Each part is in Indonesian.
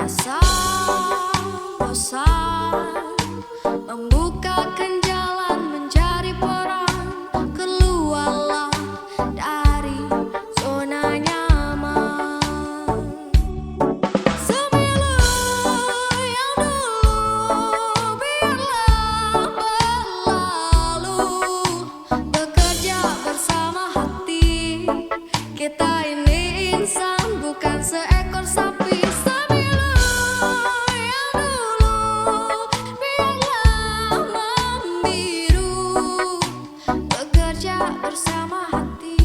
Rasa bosan membukakan jalan mencari peran. Keluarlah dari zona nyaman. Semilu yang dulu biarlah berlalu. Bekerja bersama hati. Kita ini insan, bukan seekor sapi. Bersama hati.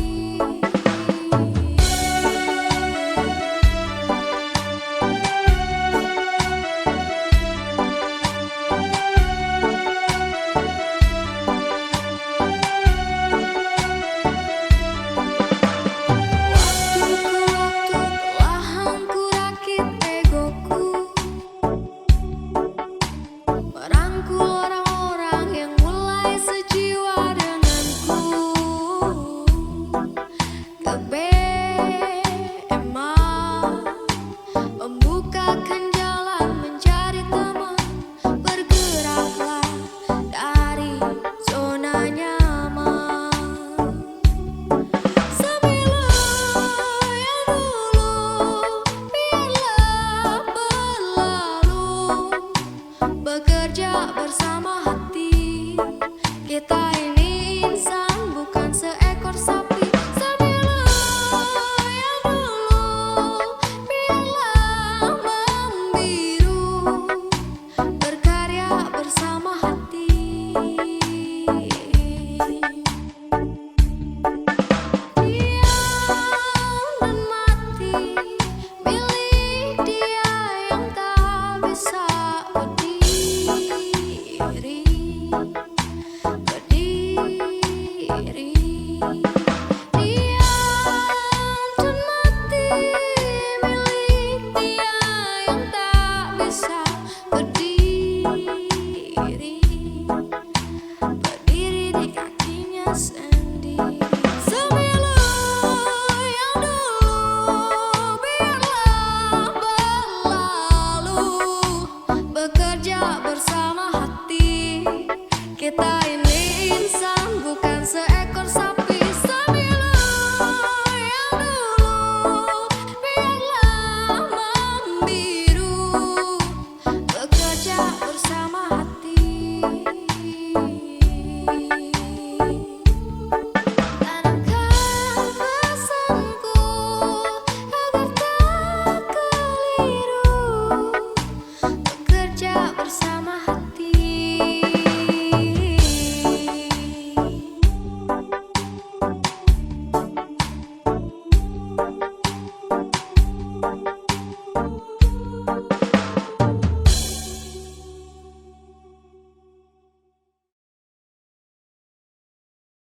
Waktu perlahan ku rakit egoku, merangkul orang-orang yang mulai sejiwa denganku. Kebeeman membukakan jalan mencari teman. Bergeraklah dari zona nyaman. Semilu yang dulu biarlah berlalu. Bekerja bersama hati. Kita ini insan, bukan seekor sapi. Diam dan mati milik Dia yang